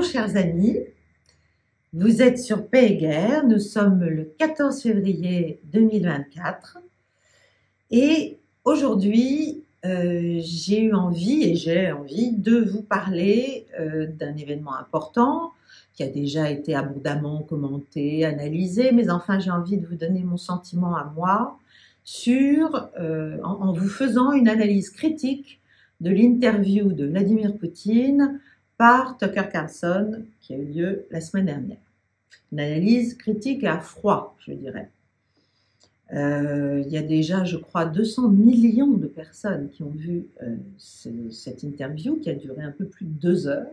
Bonjour chers amis, vous êtes sur Paix et Guerre, nous sommes le 14 février 2024 et aujourd'hui j'ai envie de vous parler d'un événement important qui a déjà été abondamment commenté, analysé, mais enfin j'ai envie de vous donner mon sentiment à moi en vous faisant une analyse critique de l'interview de Vladimir Poutine par Tucker Carlson qui a eu lieu la semaine dernière. Une analyse critique et à froid, je dirais. Il y a déjà, je crois, 200 millions de personnes qui ont vu cette interview qui a duré un peu plus de 2 heures.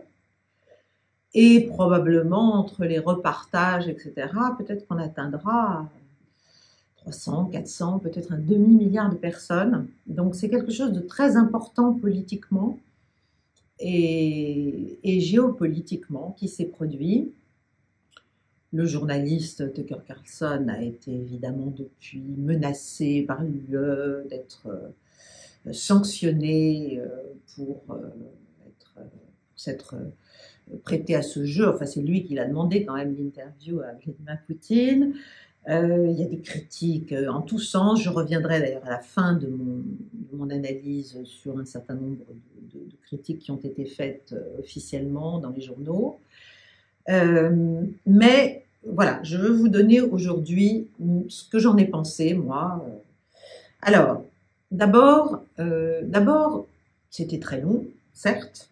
Et probablement, entre les repartages, etc., peut-être qu'on atteindra 300, 400, peut-être un demi-milliard de personnes. Donc c'est quelque chose de très important politiquement et géopolitiquement qui s'est produit. Le journaliste Tucker Carlson a été évidemment depuis menacé par l'UE d'être sanctionné pour s'être prêté à ce jeu. Enfin, c'est lui qui l'a demandé quand même l'interview à Vladimir Poutine. Il y a des critiques en tous sens. Je reviendrai d'ailleurs à la fin de mon analyse sur un certain nombre de critiques qui ont été faites officiellement dans les journaux. Mais voilà, je veux vous donner aujourd'hui ce que j'en ai pensé, moi. Alors, d'abord, c'était très long, certes.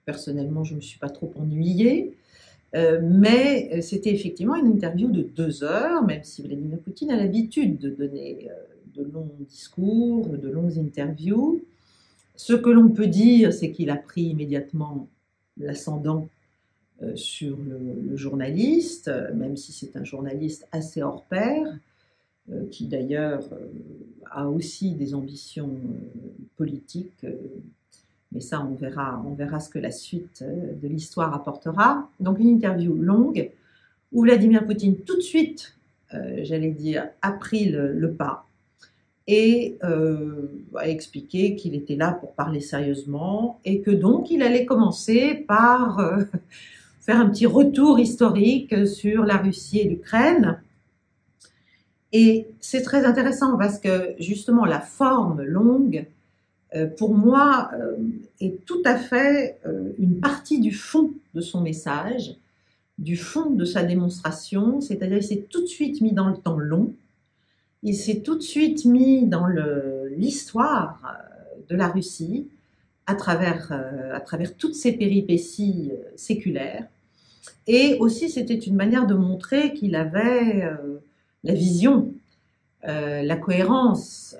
Personnellement, je ne me suis pas trop ennuyée. Mais c'était effectivement une interview de 2 heures, même si Vladimir Poutine a l'habitude de donner de longs discours, de longues interviews. Ce que l'on peut dire, c'est qu'il a pris immédiatement l'ascendant sur le journaliste, même si c'est un journaliste assez hors pair, qui d'ailleurs a aussi des ambitions politiques. Mais ça, on verra ce que la suite de l'histoire apportera. Donc une interview longue où Vladimir Poutine tout de suite, j'allais dire, a pris le pas et a expliqué qu'il était là pour parler sérieusement et que donc il allait commencer par faire un petit retour historique sur la Russie et l'Ukraine. Et c'est très intéressant parce que justement la forme longue pour moi, est tout à fait une partie du fond de son message, du fond de sa démonstration, c'est-à-dire il s'est tout de suite mis dans le temps long, il s'est tout de suite mis dans l'histoire de la Russie à travers toutes ses péripéties séculaires, et aussi c'était une manière de montrer qu'il avait la vision, la cohérence,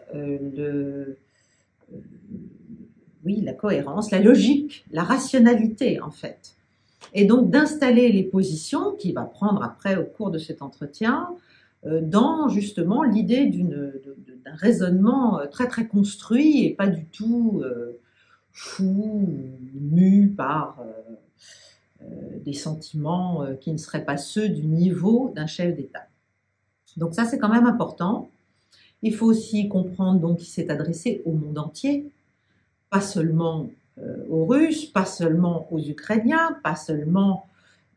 la cohérence, la logique, la rationalité en fait. Et donc d'installer les positions qu'il va prendre après au cours de cet entretien dans justement l'idée d'un raisonnement très très construit et pas du tout fou, mu par des sentiments qui ne seraient pas ceux du niveau d'un chef d'État. Donc ça c'est quand même important. Il faut aussi comprendre donc qu'il s'est adressé au monde entier, pas seulement aux Russes, pas seulement aux Ukrainiens, pas seulement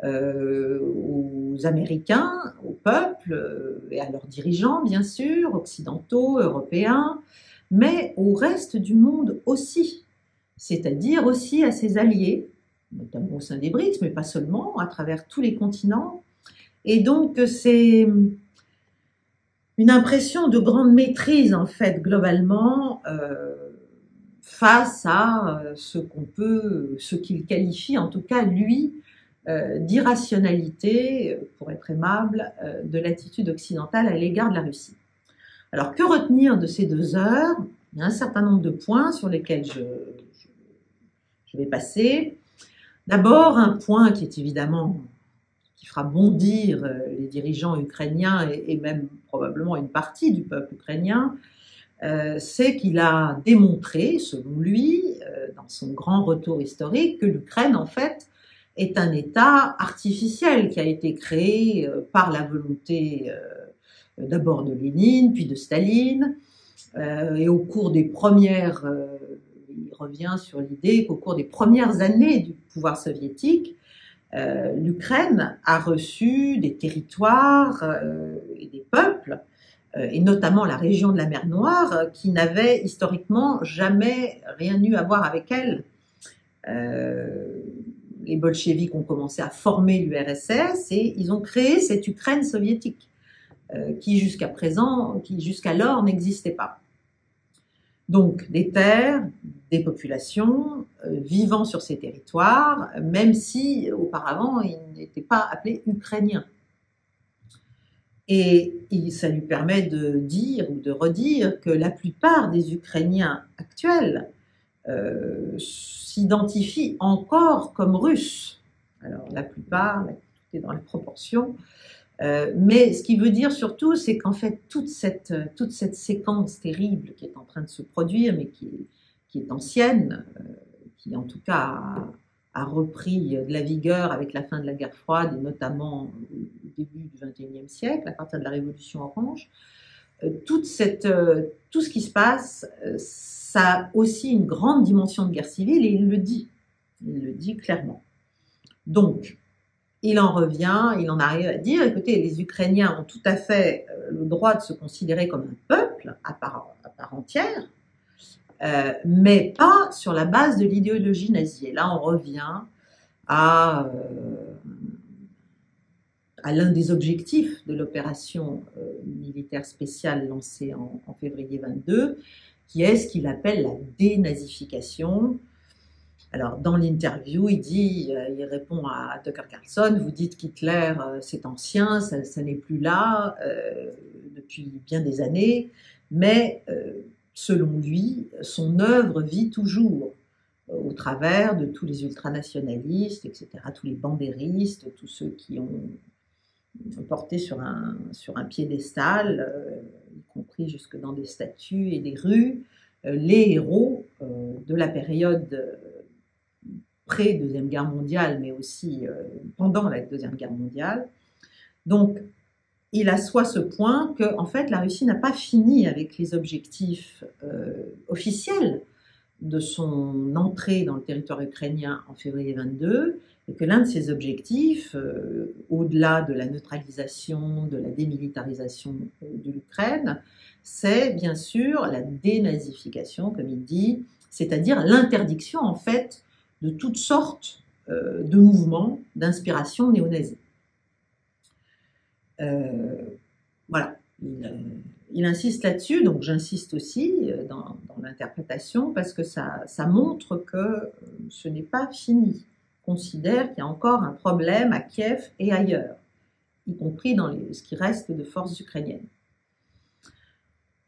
aux Américains, au peuple et à leurs dirigeants, bien sûr, occidentaux, européens, mais au reste du monde aussi, c'est-à-dire aussi à ses alliés, notamment au sein des BRICS, mais pas seulement, à travers tous les continents. Et donc, c'est une impression de grande maîtrise, en fait, globalement, face à ce qu'il qualifie, en tout cas, lui, d'irrationalité, pour être aimable, de l'attitude occidentale à l'égard de la Russie. Alors, que retenir de ces 2 heures? Il y a un certain nombre de points sur lesquels je vais passer. D'abord, un point qui est évidemment qui fera bondir les dirigeants ukrainiens et même probablement une partie du peuple ukrainien, c'est qu'il a démontré, selon lui, dans son grand retour historique, que l'Ukraine, en fait, est un État artificiel qui a été créé par la volonté d'abord de Lénine, puis de Staline, et au cours des premières, il revient sur l'idée qu'au cours des premières années du pouvoir soviétique, L'Ukraine a reçu des territoires et des peuples, et notamment la région de la mer Noire, qui n'avaient historiquement jamais rien eu à voir avec elle. Les bolcheviks ont commencé à former l'URSS et ils ont créé cette Ukraine soviétique qui jusqu'alors n'existait pas. Donc des terres, des populations vivant sur ces territoires, même si auparavant ils n'étaient pas appelés ukrainiens. Et ça lui permet de dire ou de redire que la plupart des Ukrainiens actuels s'identifient encore comme russes. Alors la plupart, tout est dans la proportion, mais ce qui veut dire surtout, c'est qu'en fait toute cette séquence terrible qui est en train de se produire, mais qui est ancienne, qui en tout cas a repris de la vigueur avec la fin de la guerre froide et notamment au début du XXIe siècle, à partir de la Révolution orange, tout ce qui se passe, ça a aussi une grande dimension de guerre civile et il le dit clairement. Donc, il en arrive à dire, écoutez, les Ukrainiens ont tout à fait le droit de se considérer comme un peuple à part entière, mais pas sur la base de l'idéologie nazie. Et là, on revient à l'un des objectifs de l'opération militaire spéciale lancée en février 22, qui est ce qu'il appelle la dénazification. Alors, dans l'interview, il répond à Tucker Carlson, vous dites qu'Hitler, c'est ancien, ça n'est plus là depuis bien des années, mais selon lui, son œuvre vit toujours au travers de tous les ultranationalistes, etc., tous les bandéristes, tous ceux qui ont porté sur un piédestal, y compris jusque dans des statues et des rues, les héros de la période pré-Deuxième Guerre mondiale, mais aussi pendant la Deuxième Guerre mondiale. Donc, il assoit ce point que, en fait, la Russie n'a pas fini avec les objectifs officiels de son entrée dans le territoire ukrainien en février 22, et que l'un de ses objectifs, au-delà de la neutralisation, de la démilitarisation de l'Ukraine, c'est bien sûr la dénazification, comme il dit, c'est-à-dire l'interdiction, en fait, de toutes sortes de mouvements d'inspiration néo-nazie. Voilà, il insiste là-dessus, donc j'insiste aussi dans l'interprétation, parce que ça montre que ce n'est pas fini. On considère qu'il y a encore un problème à Kiev et ailleurs, y compris dans ce qui reste de forces ukrainiennes.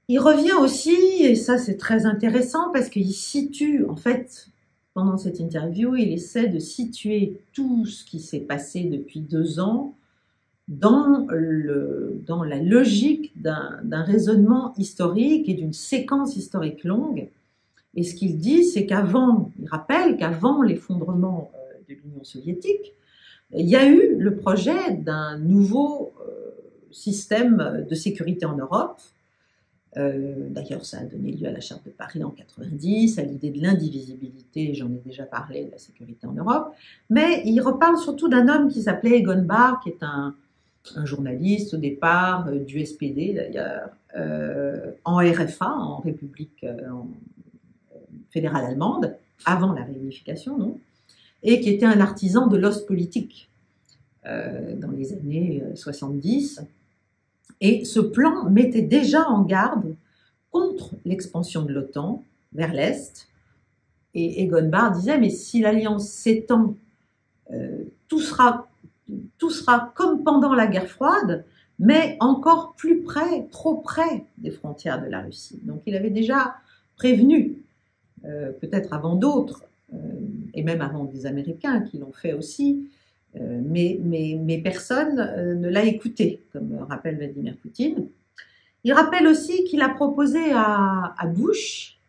Il revient aussi, et ça c'est très intéressant, parce qu'il situe, en fait, pendant cette interview, il essaie de situer tout ce qui s'est passé depuis 2 ans dans la logique d'un raisonnement historique et d'une séquence historique longue. Et ce qu'il dit, c'est il rappelle qu'avant l'effondrement de l'Union soviétique, il y a eu le projet d'un nouveau système de sécurité en Europe. D'ailleurs, ça a donné lieu à la Charte de Paris en 90, à l'idée de l'indivisibilité, j'en ai déjà parlé, de la sécurité en Europe. Mais il reparle surtout d'un homme qui s'appelait Egon Bahr, qui est un journaliste au départ du SPD d'ailleurs, en RFA, en République fédérale allemande, avant la réunification, non, et qui était un artisan de l'Ostpolitik dans les années 70. Et ce plan mettait déjà en garde contre l'expansion de l'OTAN vers l'Est. Et Egon Bahr disait, mais si l'alliance s'étend, tout sera comme pendant la guerre froide, mais encore plus près, trop près des frontières de la Russie. Donc il avait déjà prévenu, peut-être avant d'autres, et même avant des Américains qui l'ont fait aussi, mais personne ne l'a écouté, comme rappelle Vladimir Poutine. Il rappelle aussi qu'il a proposé à Bush,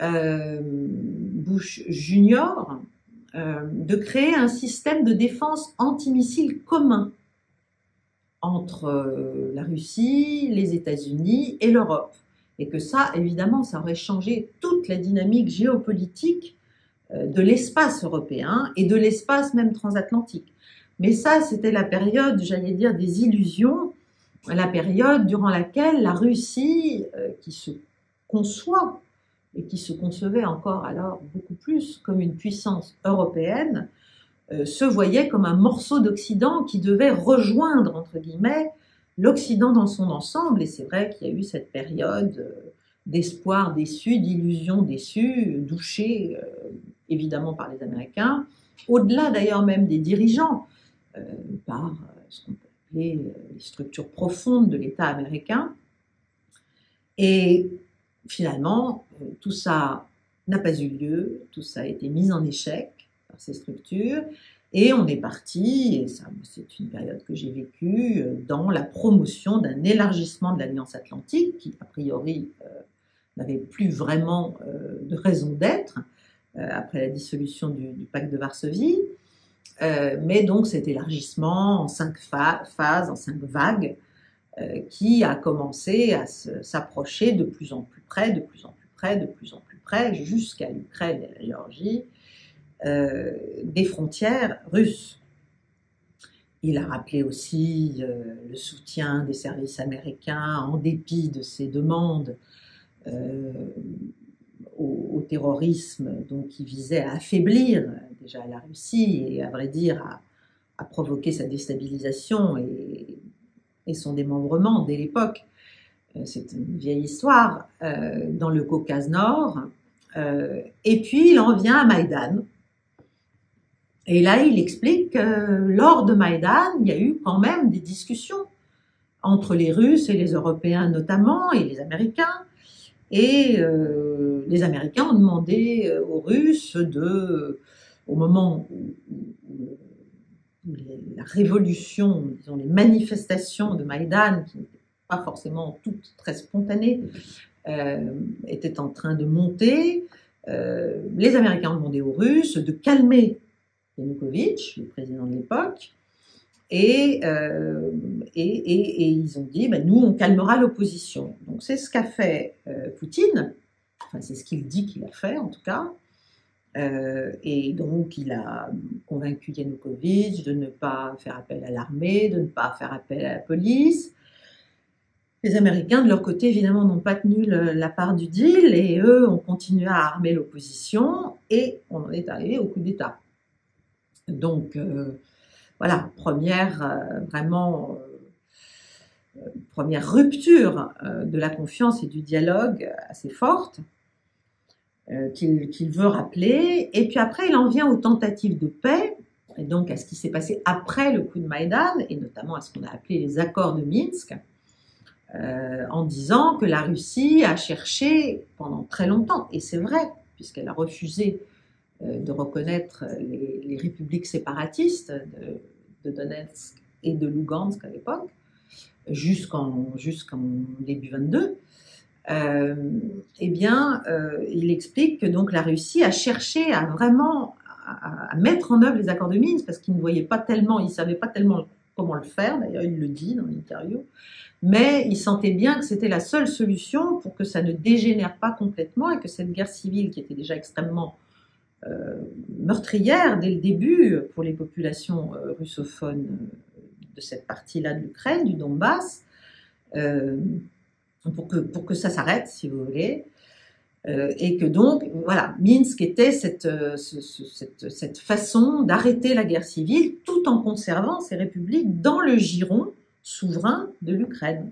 Bush Junior, de créer un système de défense antimissile commun entre la Russie, les États-Unis et l'Europe. Et que ça, évidemment, ça aurait changé toute la dynamique géopolitique de l'espace européen et de l'espace même transatlantique. Mais ça, c'était la période, j'allais dire, des illusions, la période durant laquelle la Russie, qui se conçoit et qui se concevait encore alors beaucoup plus comme une puissance européenne, se voyait comme un morceau d'Occident qui devait rejoindre, entre guillemets, l'Occident dans son ensemble. Et c'est vrai qu'il y a eu cette période d'espoir déçu, d'illusions déçues, douchées évidemment par les Américains, au-delà d'ailleurs même des dirigeants, par ce qu'on peut appeler les structures profondes de l'État américain. Et finalement, tout ça n'a pas eu lieu, tout ça a été mis en échec par ces structures, et on est parti, et ça c'est une période que j'ai vécue, dans la promotion d'un élargissement de l'Alliance Atlantique, qui a priori n'avait plus vraiment de raison d'être, après la dissolution du pacte de Varsovie, mais donc cet élargissement en 5 phases, en 5 vagues, qui a commencé à s'approcher de plus en plus près, de plus en plus près, de plus en plus près, jusqu'à l'Ukraine et la Géorgie, des frontières russes. Il a rappelé aussi le soutien des services américains, en dépit de ses demandes, au terrorisme, donc qui visait à affaiblir déjà la Russie et à vrai dire à provoquer sa déstabilisation et son démembrement dès l'époque. C'est une vieille histoire dans le Caucase Nord. Et puis il en vient à Maïdan. Et là, il explique que lors de Maïdan, il y a eu quand même des discussions entre les Russes et les Européens notamment, et les Américains. Et les Américains ont demandé aux Russes au moment où la révolution, disons les manifestations de Maïdan, qui n'étaient pas forcément toutes très spontanées, étaient en train de monter, les Américains ont demandé aux Russes de calmer Yanukovych, le président de l'époque, et ils ont dit, nous, on calmera l'opposition. Donc c'est ce qu'a fait Poutine, enfin c'est ce qu'il dit qu'il a fait en tout cas, et donc il a convaincu Yanukovych de ne pas faire appel à l'armée, de ne pas faire appel à la police. Les Américains, de leur côté, évidemment, n'ont pas tenu la part du deal, et eux ont continué à armer l'opposition, et on en est arrivé au coup d'État. Donc, voilà, première rupture de la confiance et du dialogue assez forte qu'il veut rappeler. Et puis après, il en vient aux tentatives de paix, et donc à ce qui s'est passé après le coup de Maïdan, et notamment à ce qu'on a appelé les accords de Minsk, en disant que la Russie a cherché pendant très longtemps, et c'est vrai, puisqu'elle a refusé de reconnaître les républiques séparatistes de Donetsk et de Lugansk à l'époque, jusqu'en début 22, il explique que donc la Russie a cherché à vraiment à mettre en œuvre les accords de Minsk, parce qu'il ne voyait pas tellement, il ne savait pas tellement comment le faire, d'ailleurs il le dit dans l'interview, mais il sentait bien que c'était la seule solution pour que ça ne dégénère pas complètement et que cette guerre civile, qui était déjà extrêmement meurtrière dès le début pour les populations russophones de cette partie-là de l'Ukraine, du Donbass, pour que ça s'arrête, si vous voulez, et que donc, voilà, Minsk était cette façon d'arrêter la guerre civile tout en conservant ces républiques dans le giron souverain de l'Ukraine.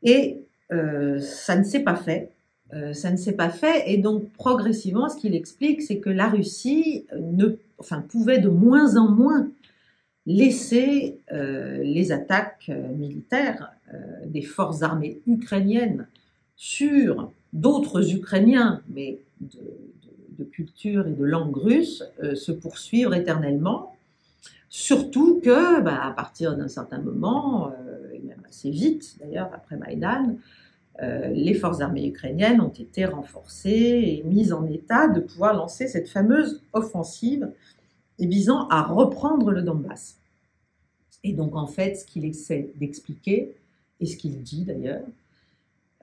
Et ça ne s'est pas fait. Et donc progressivement, ce qu'il explique, c'est que la Russie pouvait de moins en moins laisser les attaques militaires des forces armées ukrainiennes sur d'autres Ukrainiens, mais de culture et de langue russe, se poursuivre éternellement. Surtout que, à partir d'un certain moment, et même assez vite d'ailleurs après Maïdan, les forces armées ukrainiennes ont été renforcées et mises en état de pouvoir lancer cette fameuse offensive visant à reprendre le Donbass. Et donc en fait, ce qu'il essaie d'expliquer, et ce qu'il dit d'ailleurs,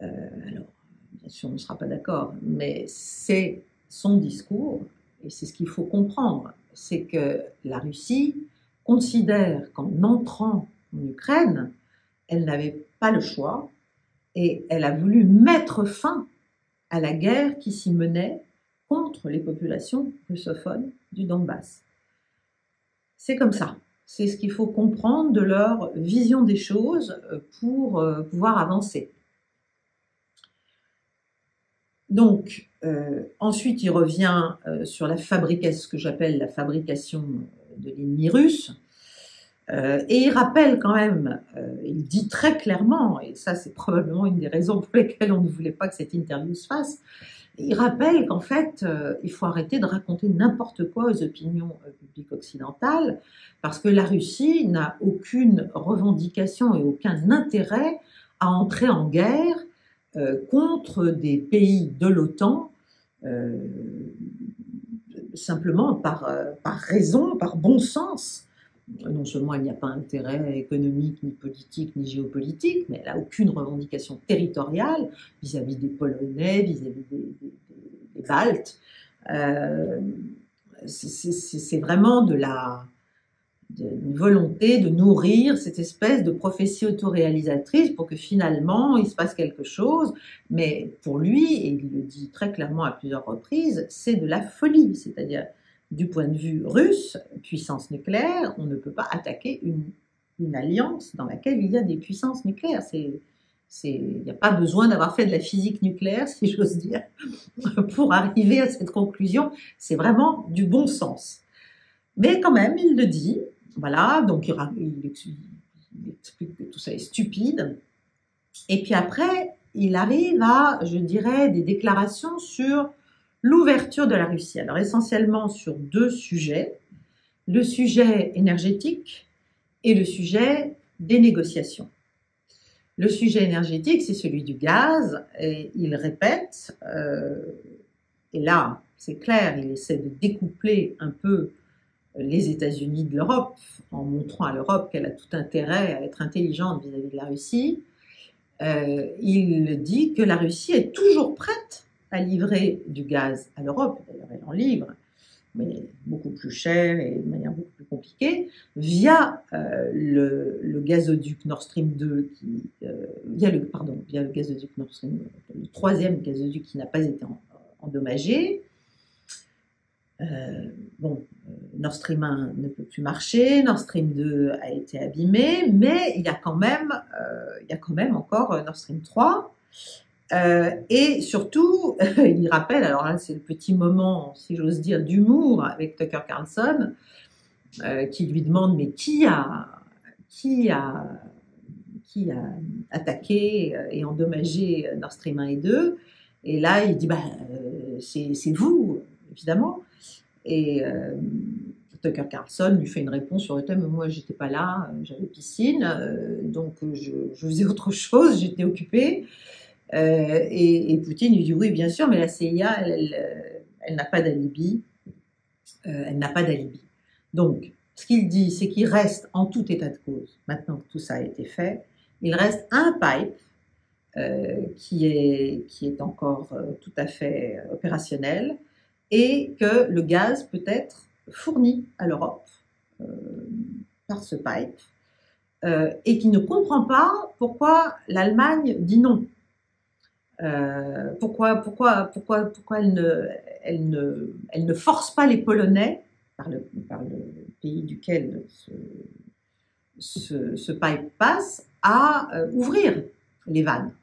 alors bien sûr on ne sera pas d'accord, mais c'est son discours, et c'est ce qu'il faut comprendre, c'est que la Russie considère qu'en entrant en Ukraine, elle n'avait pas le choix et elle a voulu mettre fin à la guerre qui s'y menait contre les populations russophones du Donbass. C'est comme ça. C'est ce qu'il faut comprendre de leur vision des choses pour pouvoir avancer. Donc, ensuite, il revient sur la fabrication, ce que j'appelle la fabrication de l'ennemi russe. Et il rappelle quand même, il dit très clairement, et ça c'est probablement une des raisons pour lesquelles on ne voulait pas que cette interview se fasse, il rappelle qu'en fait, il faut arrêter de raconter n'importe quoi aux opinions publiques occidentales, parce que la Russie n'a aucune revendication et aucun intérêt à entrer en guerre contre des pays de l'OTAN, simplement par raison, par bon sens. Non seulement il n'y a pas intérêt économique, ni politique, ni géopolitique, mais elle n'a aucune revendication territoriale vis-à-vis des Polonais, vis-à-vis des Baltes. C'est vraiment une volonté de nourrir cette espèce de prophétie autoréalisatrice pour que finalement il se passe quelque chose. Mais pour lui, et il le dit très clairement à plusieurs reprises, c'est de la folie. C'est-à-dire, du point de vue russe, puissance nucléaire, on ne peut pas attaquer une alliance dans laquelle il y a des puissances nucléaires. Il n'y a pas besoin d'avoir fait de la physique nucléaire, si j'ose dire, pour arriver à cette conclusion. C'est vraiment du bon sens. Mais quand même, il le dit. Voilà, donc il explique que tout ça est stupide. Et puis après, il arrive à, je dirais, des déclarations sur l'ouverture de la Russie. Alors essentiellement sur deux sujets, le sujet énergétique et le sujet des négociations. Le sujet énergétique, c'est celui du gaz, et il répète, et là, c'est clair, il essaie de découpler un peu les États-Unis de l'Europe, en montrant à l'Europe qu'elle a tout intérêt à être intelligente vis-à-vis de la Russie. Il dit que la Russie est toujours prête à livrer du gaz à l'Europe, d'ailleurs elle en livre, mais beaucoup plus cher et de manière beaucoup plus compliquée, via le gazoduc Nord Stream 2, via le gazoduc Nord Stream, le troisième gazoduc qui n'a pas été endommagé. Nord Stream 1 ne peut plus marcher, Nord Stream 2 a été abîmé, mais il y a quand même encore Nord Stream 3. Et surtout, il rappelle, alors là c'est le petit moment, si j'ose dire, d'humour avec Tucker Carlson, qui lui demande mais qui a attaqué et endommagé Nord Stream 1 et 2, et là il dit c'est vous, évidemment. Et Tucker Carlson lui fait une réponse sur le thème, moi j'étais pas là, j'avais piscine, donc je faisais autre chose, j'étais occupée. Et Poutine lui dit oui bien sûr, mais la CIA elle n'a pas d'alibi, elle n'a pas d'alibi. Donc ce qu'il dit, c'est qu'il reste en tout état de cause, maintenant que tout ça a été fait, il reste un pipe qui est encore tout à fait opérationnel, et que le gaz peut être fourni à l'Europe par ce pipe, et qui ne comprend pas pourquoi l'Allemagne dit non. Pourquoi elle ne force pas les Polonais, par le pays duquel ce pipe passe, à ouvrir les vannes.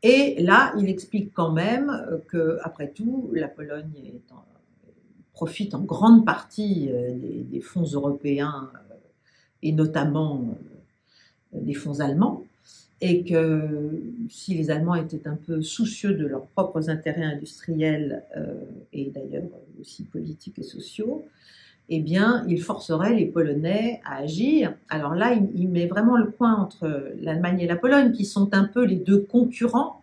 Et là, il explique quand même que, après tout, la Pologne profite en grande partie des fonds européens et notamment des fonds allemands, et que si les Allemands étaient un peu soucieux de leurs propres intérêts industriels et d'ailleurs aussi politiques et sociaux, eh bien, il forcerait les Polonais à agir. Alors là, il met vraiment le point entre l'Allemagne et la Pologne, qui sont un peu les deux concurrents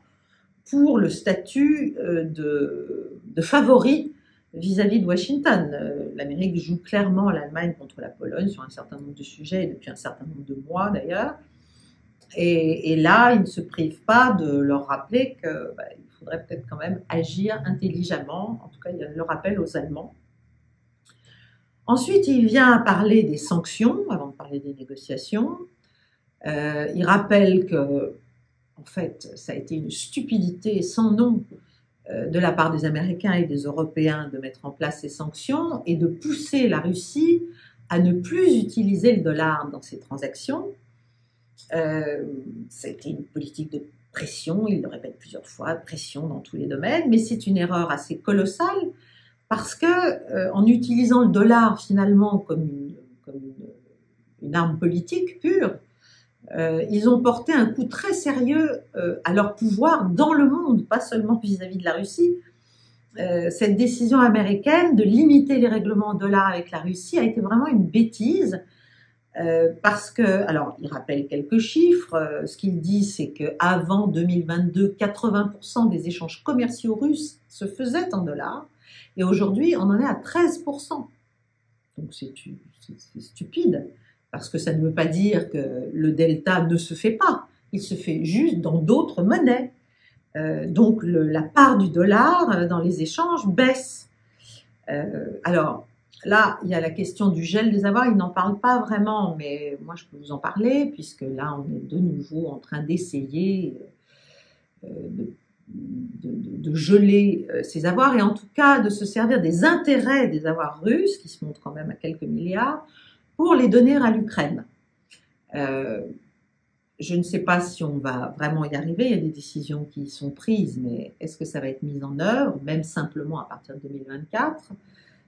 pour le statut de favori vis-à-vis de Washington. L'Amérique joue clairement l'Allemagne contre la Pologne sur un certain nombre de sujets, et depuis un certain nombre de mois d'ailleurs. Et là, il ne se prive pas de leur rappeler qu'il faudrait peut-être quand même agir intelligemment. En tout cas, il le rappelle aux Allemands. Ensuite, il vient parler des sanctions, avant de parler des négociations. Il rappelle que, en fait, ça a été une stupidité sans nom de la part des Américains et des Européens de mettre en place ces sanctions et de pousser la Russie à ne plus utiliser le dollar dans ses transactions. C'était une politique de pression, il le répète plusieurs fois, pression dans tous les domaines, mais c'est une erreur assez colossale parce que en utilisant le dollar finalement comme une arme politique pure, ils ont porté un coup très sérieux à leur pouvoir dans le monde, pas seulement vis-à-vis de la Russie. Cette décision américaine de limiter les règlements en dollars avec la Russie a été vraiment une bêtise. Parce que, alors, il rappelle quelques chiffres. Ce qu'il dit, c'est qu'avant 2022, 80% des échanges commerciaux russes se faisaient en dollars. Et aujourd'hui, on en est à 13%. Donc, c'est stupide. Parce que ça ne veut pas dire que le delta ne se fait pas. Il se fait juste dans d'autres monnaies. Donc, la part du dollar dans les échanges baisse. Alors, là, il y a la question du gel des avoirs, il n'en parle pas vraiment, mais moi je peux vous en parler, puisque là on est de nouveau en train d'essayer de geler ces avoirs, et en tout cas de se servir des intérêts des avoirs russes, qui se montrent quand même à quelques milliards, pour les donner à l'Ukraine. Je ne sais pas si on va vraiment y arriver, il y a des décisions qui sont prises, mais est-ce que ça va être mis en œuvre, même simplement à partir de 2024 ?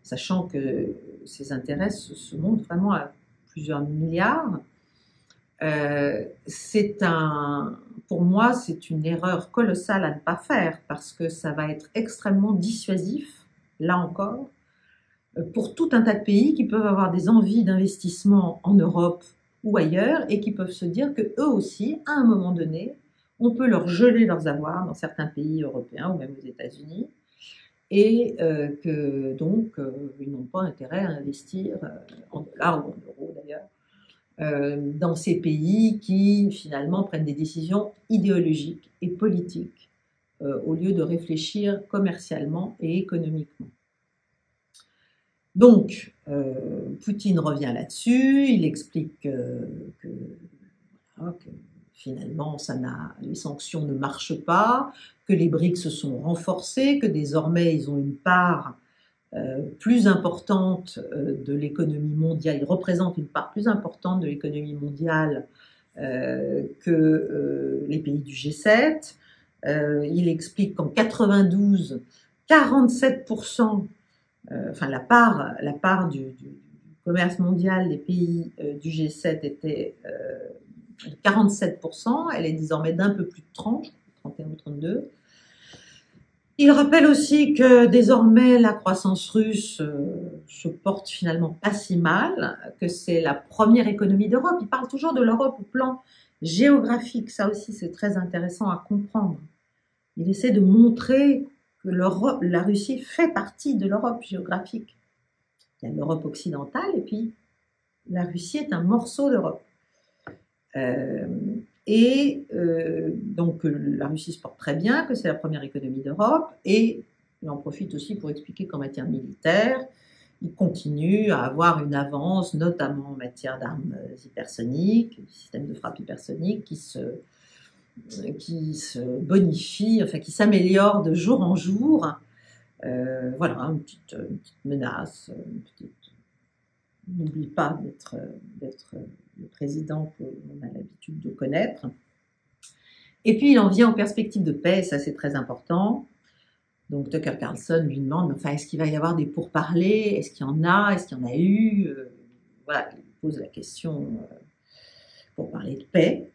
Sachant que ces intérêts se montent vraiment à plusieurs milliards. Pour moi, c'est une erreur colossale à ne pas faire, parce que ça va être extrêmement dissuasif, là encore, pour tout un tas de pays qui peuvent avoir des envies d'investissement en Europe ou ailleurs, et qui peuvent se dire qu'eux aussi, à un moment donné, on peut leur geler leurs avoirs dans certains pays européens ou même aux États-Unis, et que donc ils n'ont pas intérêt à investir en dollars ou en euros d'ailleurs dans ces pays qui finalement prennent des décisions idéologiques et politiques au lieu de réfléchir commercialement et économiquement. Donc Poutine revient là-dessus, il explique que finalement, les sanctions ne marchent pas, que les BRICS se sont renforcés, que désormais ils ont une part plus importante de l'économie mondiale, ils représentent une part plus importante de l'économie mondiale que les pays du G7. Il explique qu'en 92, 47%, la part du commerce mondial des pays du G7 était 47%, elle est désormais d'un peu plus de 30, 31 ou 32. Il rappelle aussi que désormais la croissance russe se porte finalement pas si mal, que c'est la première économie d'Europe. Il parle toujours de l'Europe au plan géographique, ça aussi c'est très intéressant à comprendre. Il essaie de montrer que la Russie fait partie de l'Europe géographique. Il y a l'Europe occidentale et puis la Russie est un morceau d'Europe. Donc la Russie se porte très bien, que c'est la première économie d'Europe, et il en profite aussi pour expliquer qu'en matière militaire, il continue à avoir une avance, notamment en matière d'armes hypersoniques, systèmes de frappe hypersoniques qui se bonifient, enfin qui s'améliorent de jour en jour. Voilà, une petite menace, n'oublie pas d'être le président qu'on a l'habitude de connaître. Et puis, il en vient aux perspectives de paix, ça c'est très important. Donc, Tucker Carlson lui demande, enfin, est-ce qu'il va y avoir des pourparlers? Est-ce qu'il y en a? Est-ce qu'il y en a eu? Voilà, il pose la question pour parler de paix.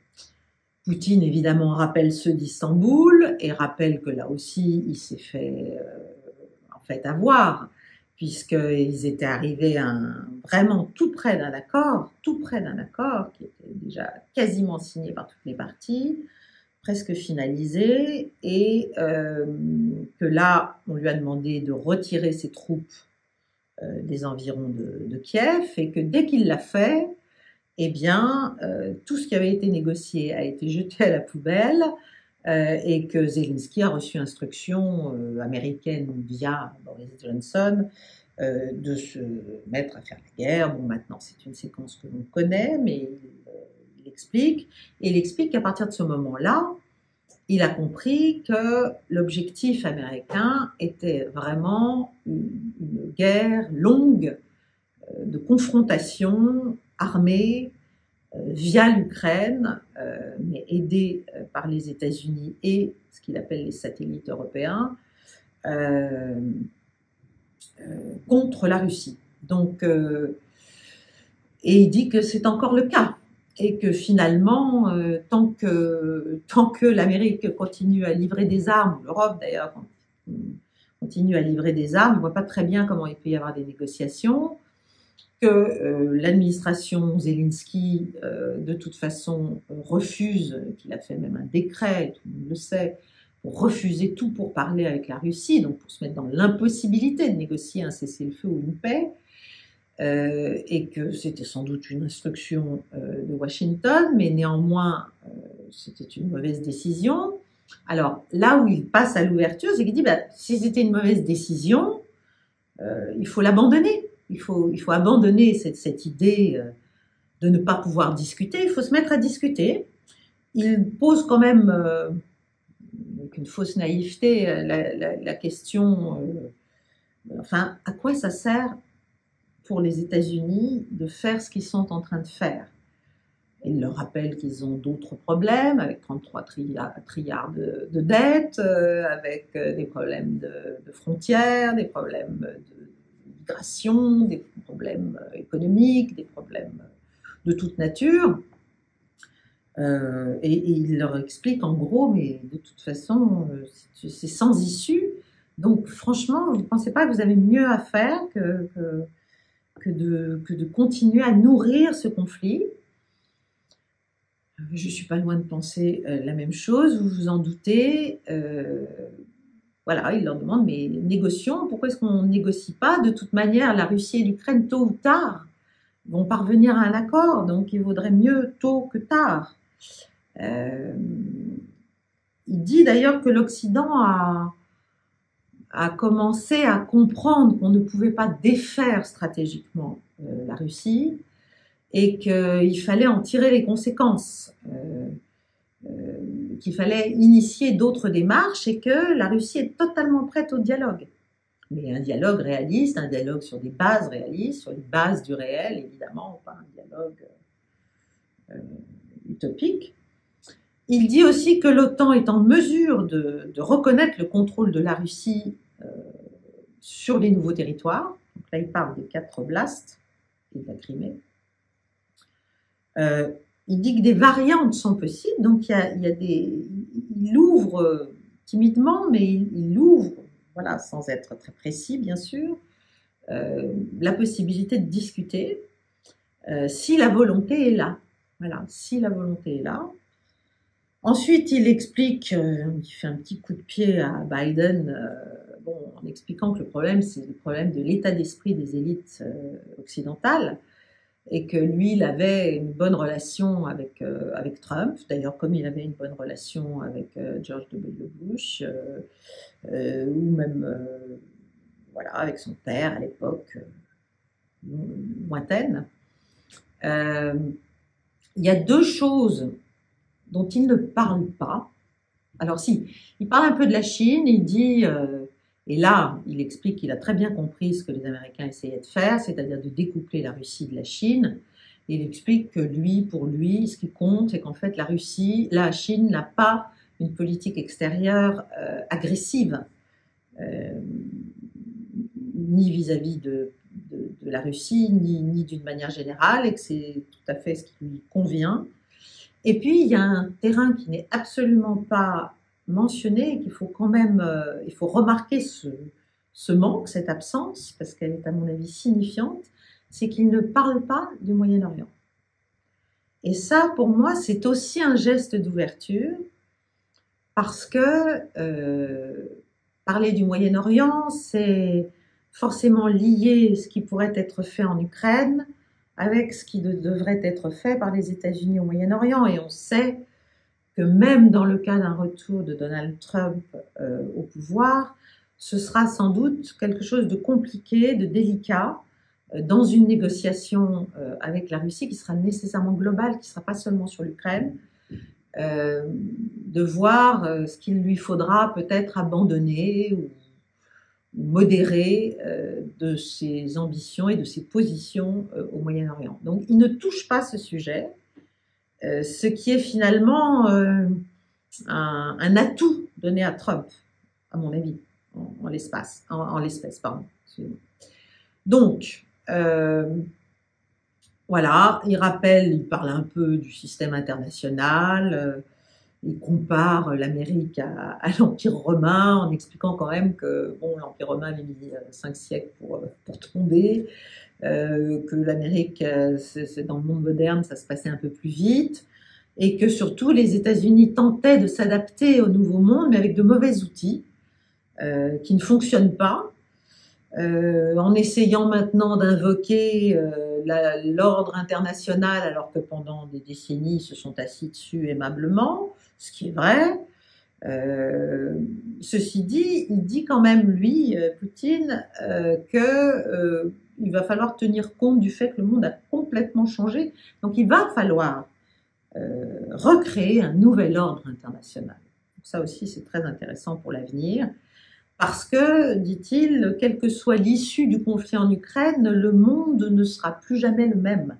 Poutine, évidemment, rappelle ceux d'Istanbul et rappelle que là aussi, il s'est fait avoir, puisqu'ils étaient arrivés vraiment tout près d'un accord qui était déjà quasiment signé par toutes les parties, presque finalisé, et que là, on lui a demandé de retirer ses troupes des environs de Kiev, et que dès qu'il l'a fait, eh bien, tout ce qui avait été négocié a été jeté à la poubelle, et que Zelensky a reçu instruction américaine via Boris Johnson de se mettre à faire la guerre. Bon, maintenant, c'est une séquence que l'on connaît, mais il explique. Et il explique qu'à partir de ce moment-là, il a compris que l'objectif américain était vraiment une guerre longue de confrontation armée via l'Ukraine, mais aidée par les États-Unis et ce qu'il appelle les satellites européens, contre la Russie. Donc, et il dit que c'est encore le cas. Et que finalement, tant que l'Amérique continue à livrer des armes, l'Europe d'ailleurs continue à livrer des armes, on ne voit pas très bien comment il peut y avoir des négociations, que l'administration Zelensky, de toute façon, refuse, qu'il a fait même un décret, tout le monde le sait, pour refuser tout pour parler avec la Russie, donc pour se mettre dans l'impossibilité de négocier un cessez-le-feu ou une paix, et que c'était sans doute une instruction de Washington, mais néanmoins, c'était une mauvaise décision. Alors, là où il passe à l'ouverture, c'est qu'il dit, si c'était une mauvaise décision, il faut l'abandonner. Il faut abandonner cette idée de ne pas pouvoir discuter. Il faut se mettre à discuter. Il pose quand même, avec une fausse naïveté, la question, enfin, à quoi ça sert pour les États-Unis de faire ce qu'ils sont en train de faire. Il leur rappelle qu'ils ont d'autres problèmes, avec 33 trilliards de dettes, avec des problèmes de frontières, des problèmes de migration, des problèmes économiques, des problèmes de toute nature. Et il leur explique en gros, mais de toute façon, c'est sans issue. Donc franchement, vous ne pensez pas que vous avez mieux à faire que de continuer à nourrir ce conflit. Je ne suis pas loin de penser la même chose, vous vous en doutez. Voilà, il leur demande, mais négocions, pourquoi est-ce qu'on ne négocie pas? De toute manière, la Russie et l'Ukraine, tôt ou tard, vont parvenir à un accord, donc il vaudrait mieux tôt que tard. Il dit d'ailleurs que l'Occident a commencé à comprendre qu'on ne pouvait pas défaire stratégiquement la Russie et qu'il fallait en tirer les conséquences, qu'il fallait initier d'autres démarches et que la Russie est totalement prête au dialogue. Mais un dialogue réaliste, un dialogue sur des bases réalistes, sur les bases du réel, évidemment, pas un dialogue utopique. Il dit aussi que l'OTAN est en mesure de reconnaître le contrôle de la Russie sur les nouveaux territoires. Donc là, il parle des 4 oblasts et de la Crimée. Il dit que des variantes sont possibles, donc il ouvre timidement, mais il ouvre, voilà, sans être très précis, bien sûr, la possibilité de discuter si la volonté est là. Voilà, si la volonté est là. Ensuite, il explique, il fait un petit coup de pied à Biden, en expliquant que le problème, c'est le problème de l'état d'esprit des élites occidentales, et que lui, il avait une bonne relation avec Trump, d'ailleurs comme il avait une bonne relation avec George W. Bush, ou même voilà, avec son père à l'époque lointaine. Il y a 2 choses dont il ne parle pas. Alors si, il parle un peu de la Chine, il dit, et là, il explique qu'il a très bien compris ce que les Américains essayaient de faire, c'est-à-dire de découpler la Russie de la Chine. Et il explique que pour lui, ce qui compte, c'est qu'en fait, la Chine n'a pas une politique extérieure agressive, ni vis-à-vis de la Russie, ni d'une manière générale, et que c'est tout à fait ce qui lui convient. Et puis, il y a un terrain qui n'est absolument pas mentionné, et qu'il faut quand même, il faut remarquer ce manque, cette absence, parce qu'elle est à mon avis signifiante, c'est qu'il ne parle pas du Moyen-Orient. Et ça, pour moi, c'est aussi un geste d'ouverture, parce que parler du Moyen-Orient, c'est forcément lier ce qui pourrait être fait en Ukraine avec ce qui devrait être fait par les États-Unis au Moyen-Orient. Et on sait que même dans le cas d'un retour de Donald Trump au pouvoir, ce sera sans doute quelque chose de compliqué, de délicat, dans une négociation avec la Russie qui sera nécessairement globale, qui ne sera pas seulement sur l'Ukraine, de voir ce qu'il lui faudra peut-être abandonner ou modérer de ses ambitions et de ses positions au Moyen-Orient. Donc il ne touche pas ce sujet, ce qui est finalement un atout donné à Trump, à mon avis, en l'espèce, pardon. Donc, voilà, il parle un peu du système international, il compare l'Amérique à l'Empire romain en expliquant quand même que bon, l'Empire romain avait mis 5 siècles pour tomber, que l'Amérique, dans le monde moderne, ça se passait un peu plus vite, et que surtout les États-Unis tentaient de s'adapter au nouveau monde, mais avec de mauvais outils qui ne fonctionnent pas, en essayant maintenant d'invoquer l'ordre international, alors que pendant des décennies, ils se sont assis dessus aimablement, ce qui est vrai. Ceci dit, il dit quand même, lui, Poutine, qu'il va falloir tenir compte du fait que le monde a complètement changé. Donc il va falloir recréer un nouvel ordre international. Donc, ça aussi, c'est très intéressant pour l'avenir. Parce que, dit-il, quelle que soit l'issue du conflit en Ukraine, le monde ne sera plus jamais le même.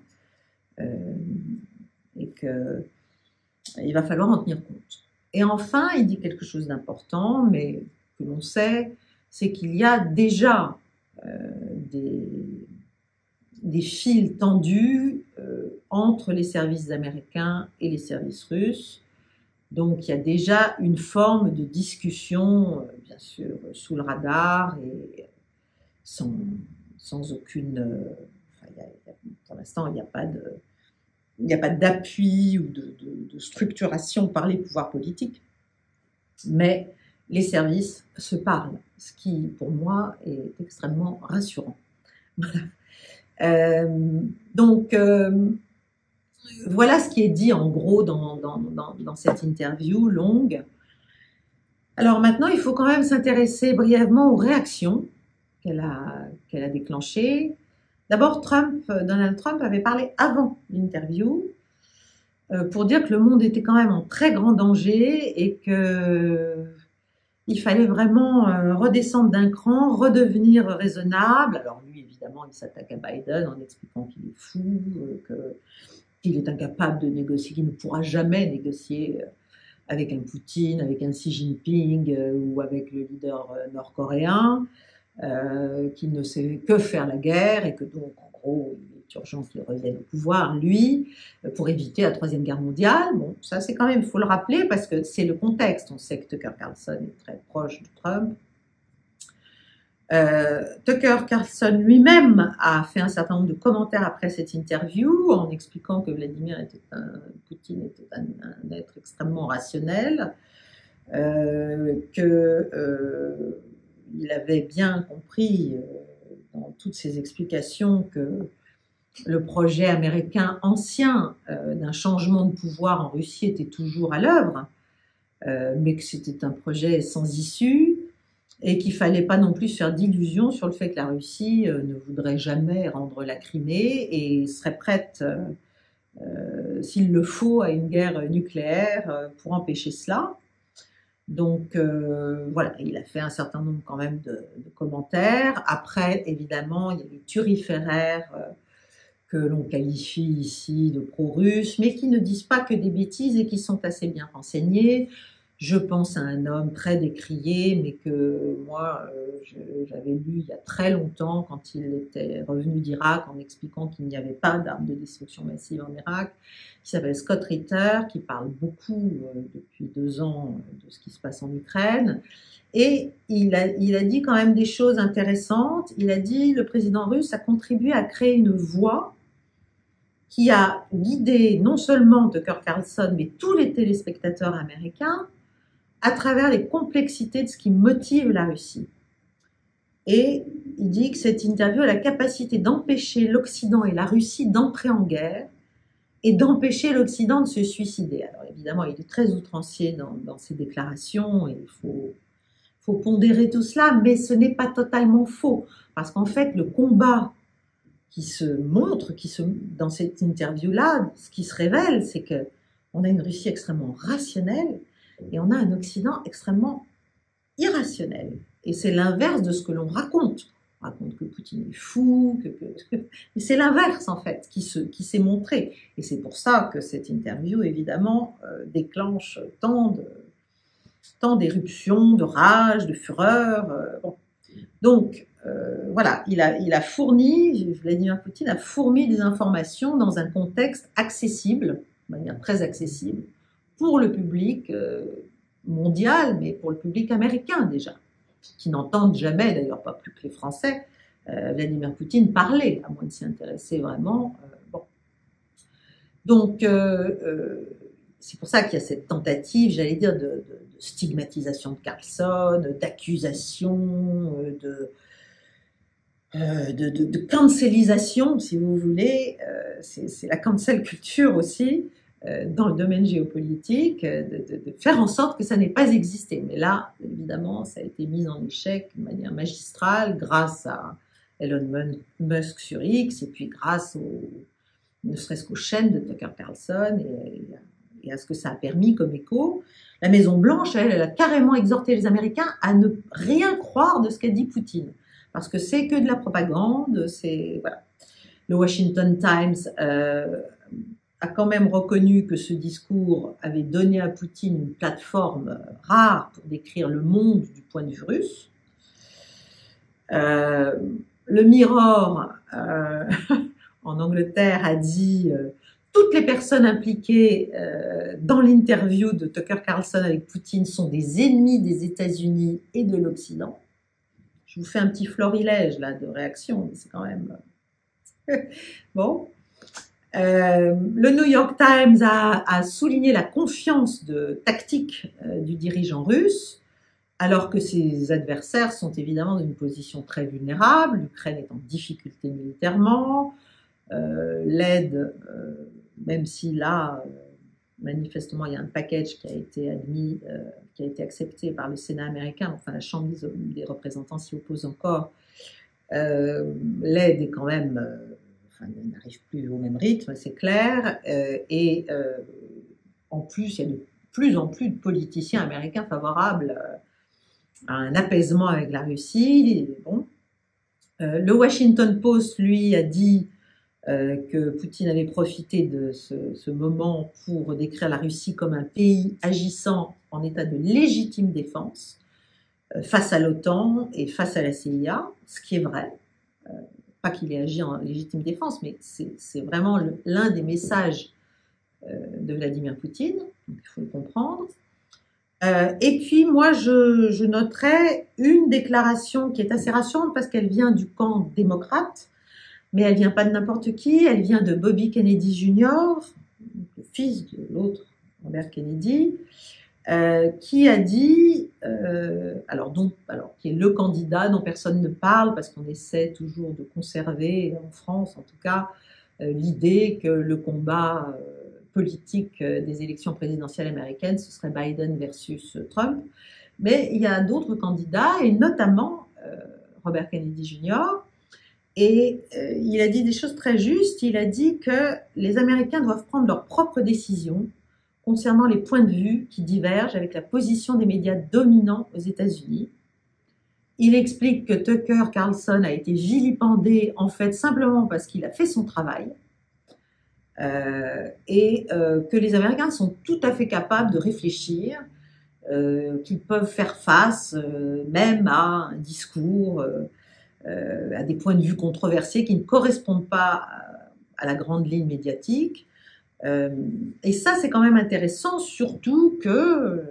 Et qu'il va falloir en tenir compte. Et enfin, il dit quelque chose d'important, mais que l'on sait, c'est qu'il y a déjà des fils tendus entre les services américains et les services russes. Donc il y a déjà une forme de discussion, bien sûr, sous le radar et sans aucune... pour l'instant, il n'y a pas d'appui ou de structuration par les pouvoirs politiques, mais les services se parlent, ce qui, pour moi, est extrêmement rassurant. Donc, voilà ce qui est dit en gros dans cette interview longue. Alors maintenant, il faut quand même s'intéresser brièvement aux réactions qu'elle a déclenchées. D'abord, Donald Trump avait parlé avant l'interview pour dire que le monde était quand même en très grand danger et qu'il fallait vraiment redescendre d'un cran, redevenir raisonnable. Alors lui, évidemment, il s'attaque à Biden en expliquant qu'il est fou, qu'il est incapable de négocier, qu'il ne pourra jamais négocier avec un Poutine, avec un Xi Jinping ou avec le leader nord-coréen, qu'il ne sait que faire la guerre et que donc, en gros, il est urgent qu'il revienne au pouvoir, lui, pour éviter la Troisième Guerre mondiale. Bon, ça, c'est quand même, il faut le rappeler, parce que c'est le contexte. On sait que Tucker Carlson est très proche de Trump. Tucker Carlson lui-même a fait un certain nombre de commentaires après cette interview en expliquant que Poutine était un être extrêmement rationnel, il avait bien compris dans toutes ses explications que le projet américain ancien d'un changement de pouvoir en Russie était toujours à l'œuvre, mais que c'était un projet sans issue, et qu'il ne fallait pas non plus se faire d'illusions sur le fait que la Russie ne voudrait jamais rendre la Crimée et serait prête, s'il le faut, à une guerre nucléaire pour empêcher cela. Donc voilà, il a fait un certain nombre quand même de commentaires. Après, évidemment, il y a les turiféraires que l'on qualifie ici de pro-russes, mais qui ne disent pas que des bêtises et qui sont assez bien renseignés. Je pense à un homme très décrié, mais que moi, j'avais lu il y a très longtemps, quand il était revenu d'Irak, en expliquant qu'il n'y avait pas d'armes de destruction massive en Irak, qui s'appelle Scott Ritter, qui parle beaucoup depuis 2 ans de ce qui se passe en Ukraine. Et il a dit quand même des choses intéressantes. Il a dit le président russe a contribué à créer une voie qui a guidé non seulement Tucker Carlson, mais tous les téléspectateurs américains à travers les complexités de ce qui motive la Russie. Et il dit que cette interview a la capacité d'empêcher l'Occident et la Russie d'entrer en guerre et d'empêcher l'Occident de se suicider. Alors évidemment, il est très outrancier dans ses déclarations, et il faut pondérer tout cela, mais ce n'est pas totalement faux, parce qu'en fait, le combat qui se montre, dans cette interview-là, ce qui se révèle, c'est qu'on a une Russie extrêmement rationnelle et on a un Occident extrêmement irrationnel. Et c'est l'inverse de ce que l'on raconte. On raconte que Poutine est fou, mais c'est l'inverse en fait qui s'est montré. Et c'est pour ça que cette interview, évidemment, déclenche tant d'éruptions, de rage, de fureur. Bon. Donc, voilà, Vladimir Poutine a fourni des informations dans un contexte accessible, de manière très accessible, pour le public mondial, mais pour le public américain déjà, qui n'entendent jamais, d'ailleurs pas plus que les Français, Vladimir Poutine parler, à moins de s'y intéresser vraiment. Bon. Donc, c'est pour ça qu'il y a cette tentative, j'allais dire, de stigmatisation de Carlson, d'accusation, de cancelisation, si vous voulez. C'est la cancel culture aussi, dans le domaine géopolitique, de faire en sorte que ça n'ait pas existé. Mais là, évidemment, ça a été mis en échec de manière magistrale grâce à Elon Musk sur X, et puis grâce ne serait-ce qu'aux chaînes de Tucker Carlson et à ce que ça a permis comme écho. La Maison-Blanche, elle a carrément exhorté les Américains à ne rien croire de ce qu'a dit Poutine, parce que c'est que de la propagande. Voilà. Le Washington Times a quand même reconnu que ce discours avait donné à Poutine une plateforme rare pour décrire le monde du point de vue russe. Le Mirror en Angleterre a dit toutes les personnes impliquées dans l'interview de Tucker Carlson avec Poutine sont des ennemis des États-Unis et de l'Occident. Je vous fais un petit florilège là de réactions, mais c'est quand même bon. Le New York Times a souligné la confiance tactique du dirigeant russe, alors que ses adversaires sont évidemment dans une position très vulnérable. L'Ukraine est en difficulté militairement, l'aide, même si là, manifestement, il y a un package qui a été admis, qui a été accepté par le Sénat américain, enfin la Chambre des représentants s'y oppose encore, l'aide est quand même, elle n'arrive plus au même rythme, c'est clair, et en plus, il y a de plus en plus de politiciens américains favorables à un apaisement avec la Russie. Bon. Le Washington Post, lui, a dit que Poutine avait profité de ce moment pour décrire la Russie comme un pays agissant en état de légitime défense face à l'OTAN et face à la CIA, ce qui est vrai. Pas qu'il ait agi en légitime défense, mais c'est vraiment l'un des messages de Vladimir Poutine, donc il faut le comprendre. Et puis moi, je noterais une déclaration qui est assez rassurante parce qu'elle vient du camp démocrate, mais elle vient pas de n'importe qui, elle vient de Bobby Kennedy Jr., le fils de l'autre Robert Kennedy, qui a dit, qui est le candidat dont personne ne parle parce qu'on essaie toujours de conserver, en France en tout cas, l'idée que le combat politique des élections présidentielles américaines, ce serait Biden versus Trump. Mais il y a d'autres candidats, et notamment Robert Kennedy Jr., et il a dit des choses très justes. Il a dit que les Américains doivent prendre leurs propres décisions concernant les points de vue qui divergent avec la position des médias dominants aux États-Unis. Il explique que Tucker Carlson a été vilipendé en fait simplement parce qu'il a fait son travail, et que les Américains sont tout à fait capables de réfléchir, qu'ils peuvent faire face même à un discours, à des points de vue controversés qui ne correspondent pas à la grande ligne médiatique. Et ça, c'est quand même intéressant, surtout que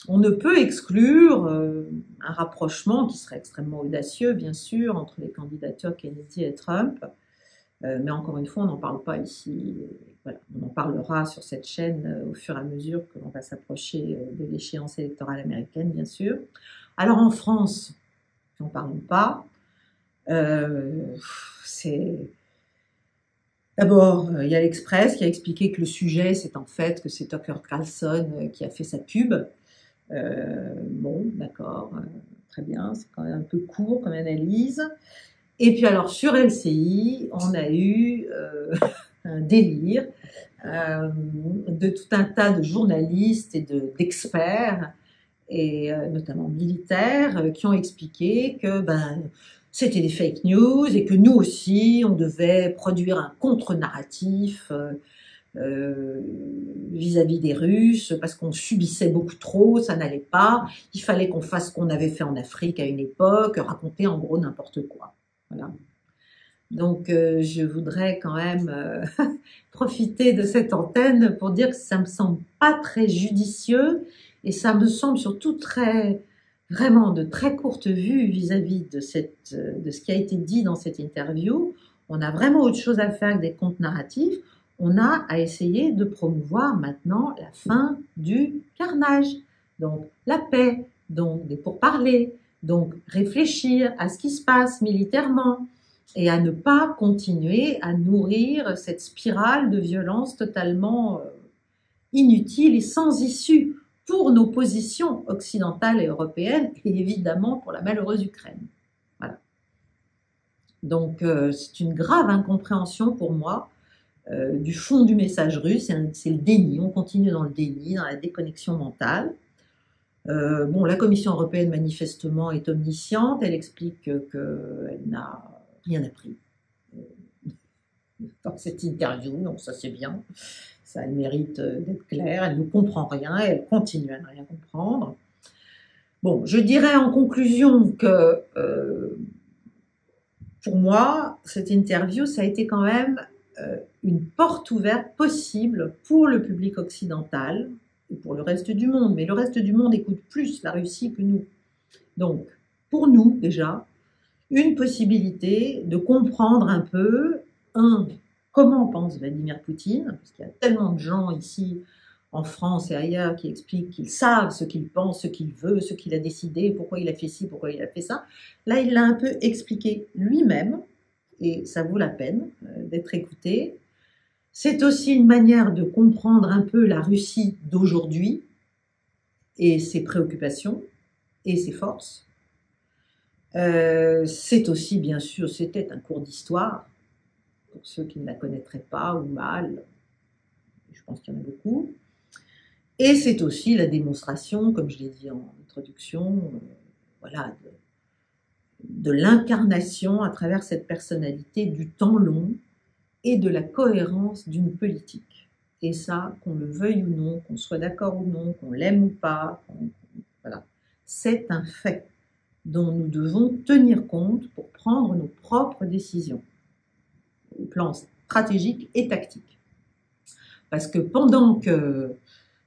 on ne peut exclure un rapprochement qui serait extrêmement audacieux, bien sûr, entre les candidatures Kennedy et Trump. Mais encore une fois, on n'en parle pas ici. Voilà, on en parlera sur cette chaîne au fur et à mesure que l'on va s'approcher de l'échéance électorale américaine, bien sûr. Alors en France, n'en parlons pas. D'abord, il y a l'Express qui a expliqué que le sujet, c'est en fait que c'est Tucker Carlson qui a fait sa pub. Bon, d'accord, très bien, c'est quand même un peu court comme analyse. Et puis alors, sur LCI, on a eu un délire de tout un tas de journalistes et d'experts, et notamment militaires, qui ont expliqué que c'était des fake news et que nous aussi, on devait produire un contre-narratif vis-à-vis des Russes, parce qu'on subissait beaucoup trop, ça n'allait pas, il fallait qu'on fasse ce qu'on avait fait en Afrique à une époque, raconter en gros n'importe quoi. Voilà. Donc je voudrais quand même profiter de cette antenne pour dire que ça me semble pas très judicieux, et ça me semble surtout vraiment de très courte vue vis-à-vis de ce qui a été dit dans cette interview. On a vraiment autre chose à faire que des contes narratifs. On a à essayer de promouvoir maintenant la fin du carnage, donc la paix, donc des pourparlers, donc réfléchir à ce qui se passe militairement et à ne pas continuer à nourrir cette spirale de violence totalement inutile et sans issue pour nos positions occidentales et européennes, et évidemment pour la malheureuse Ukraine. Voilà. Donc c'est une grave incompréhension pour moi du fond du message russe, c'est le déni. On continue dans le déni, dans la déconnexion mentale. Bon, la Commission européenne manifestement est omnisciente, elle explique qu'elle n'a rien appris dans cette interview, donc ça c'est bien, ça a le mérite d'être clair, elle ne comprend rien, elle continue à ne rien comprendre. Bon, je dirais en conclusion que pour moi, cette interview, ça a été quand même une porte ouverte possible pour le public occidental et pour le reste du monde, mais le reste du monde écoute plus la Russie que nous. Donc, pour nous, déjà, une possibilité de comprendre un peu, comment pense Vladimir Poutine, parce qu'il y a tellement de gens ici, en France et ailleurs, qui expliquent qu'ils savent ce qu'il pense, ce qu'il veut, ce qu'il a décidé, pourquoi il a fait ci, pourquoi il a fait ça. Là, il l'a un peu expliqué lui-même, et ça vaut la peine d'être écouté. C'est aussi une manière de comprendre un peu la Russie d'aujourd'hui, et ses préoccupations, et ses forces. C'est aussi, bien sûr, c'était un cours d'histoire, pour ceux qui ne la connaîtraient pas ou mal, je pense qu'il y en a beaucoup. Et c'est aussi la démonstration, comme je l'ai dit en introduction, voilà, de l'incarnation à travers cette personnalité du temps long et de la cohérence d'une politique. Et ça, qu'on le veuille ou non, qu'on soit d'accord ou non, qu'on l'aime ou pas, voilà, c'est un fait dont nous devons tenir compte pour prendre nos propres décisions, au plan stratégique et tactique. Parce que pendant que...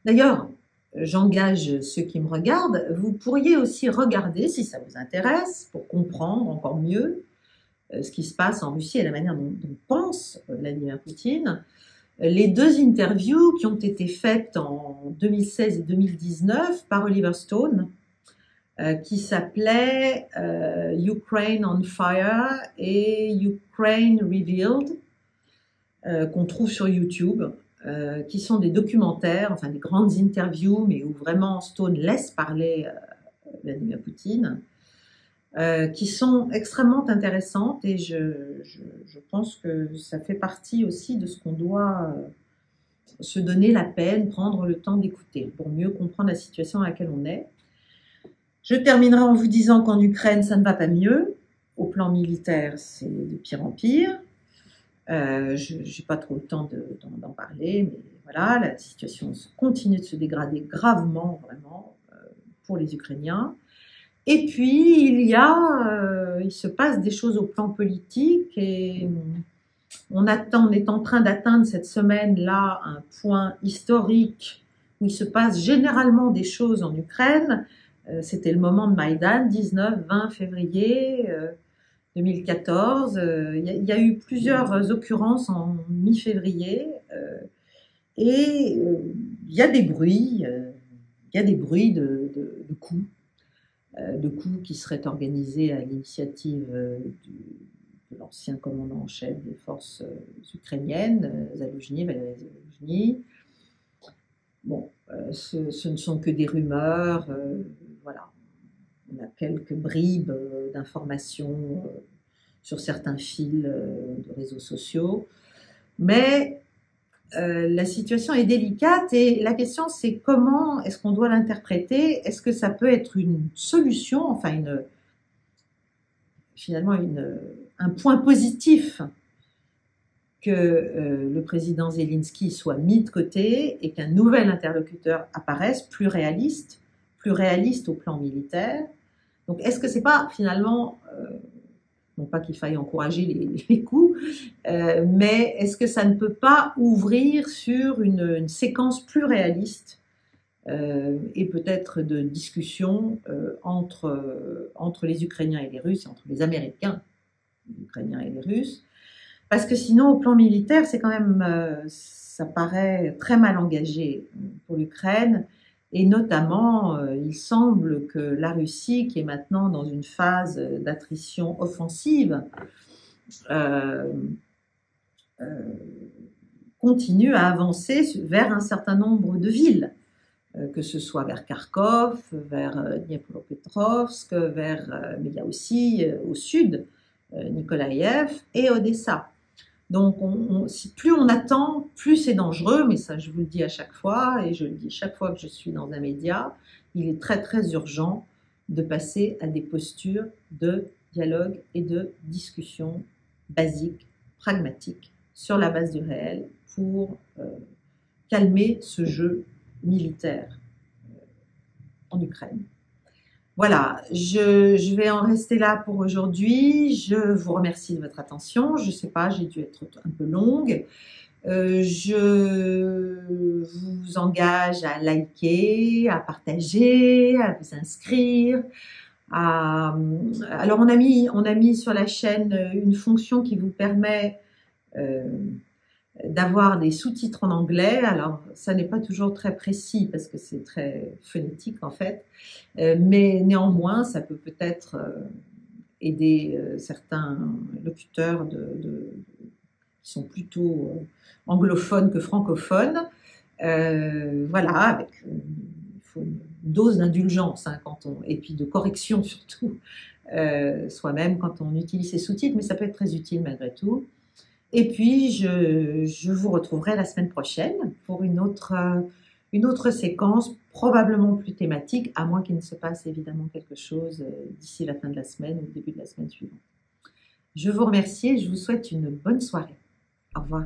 D'ailleurs, j'engage ceux qui me regardent, vous pourriez aussi regarder, si ça vous intéresse, pour comprendre encore mieux ce qui se passe en Russie et la manière dont pense Vladimir Poutine, les deux interviews qui ont été faites en 2016 et 2019 par Oliver Stone, qui s'appelait Ukraine on Fire et Ukraine Revealed, qu'on trouve sur YouTube, qui sont des documentaires, enfin des grandes interviews, mais où vraiment Stone laisse parler Vladimir Poutine, qui sont extrêmement intéressantes, et je pense que ça fait partie aussi de ce qu'on doit se donner la peine, prendre le temps d'écouter, pour mieux comprendre la situation à laquelle on est. Je terminerai en vous disant qu'en Ukraine, ça ne va pas mieux. Au plan militaire, c'est de pire en pire. Je n'ai pas trop le temps d'en parler, mais voilà, la situation continue de se dégrader gravement, vraiment, pour les Ukrainiens. Et puis, il se passe des choses au plan politique, et on est en train d'atteindre cette semaine-là un point historique où il se passe généralement des choses en Ukraine. C'était le moment de Maïdan, 19-20 février 2014. Il y a eu plusieurs occurrences en mi-février, et il y a des bruits, de coups qui seraient organisés à l'initiative l'ancien commandant en chef des forces ukrainiennes, Zaloujny, Valéry Zaloujny. Bon, ce ne sont que des rumeurs, voilà. On a quelques bribes d'informations sur certains fils de réseaux sociaux, mais la situation est délicate et la question c'est comment est-ce qu'on doit l'interpréter? Est-ce que ça peut être une solution, enfin finalement un point positif que le président Zelensky soit mis de côté et qu'un nouvel interlocuteur apparaisse plus réaliste au plan militaire. Donc est-ce que c'est pas finalement, non pas qu'il faille encourager les coups, mais est-ce que ça ne peut pas ouvrir sur une séquence plus réaliste et peut-être de discussion entre les Ukrainiens et les Russes, entre les Américains, les Ukrainiens et les Russes, parce que sinon au plan militaire c'est quand même, ça paraît très mal engagé pour l'Ukraine. Et notamment, il semble que la Russie, qui est maintenant dans une phase d'attrition offensive, continue à avancer vers un certain nombre de villes, que ce soit vers Kharkov, vers Dniepropetrovsk, mais il y a aussi au sud Nikolaïev et Odessa. Donc, plus on attend, plus c'est dangereux, mais ça je vous le dis à chaque fois, et je le dis chaque fois que je suis dans un média, il est très très urgent de passer à des postures de dialogue et de discussion basiques, pragmatiques, sur la base du réel, pour calmer ce jeu militaire en Ukraine. Voilà, je vais en rester là pour aujourd'hui. Je vous remercie de votre attention. Je ne sais pas, j'ai dû être un peu longue. Je vous engage à liker, à partager, à vous inscrire. Alors, on a mis sur la chaîne une fonction qui vous permet d'avoir des sous-titres en anglais. Alors, ça n'est pas toujours très précis parce que c'est très phonétique en fait, mais néanmoins, ça peut peut-être aider certains locuteurs qui sont plutôt anglophones que francophones. Voilà, avec il faut une dose d'indulgence et puis de correction surtout soi-même quand on utilise ces sous-titres, mais ça peut être très utile malgré tout. Et puis, je vous retrouverai la semaine prochaine pour une autre séquence, probablement plus thématique, à moins qu'il ne se passe évidemment quelque chose d'ici la fin de la semaine ou le début de la semaine suivante. Je vous remercie et je vous souhaite une bonne soirée. Au revoir.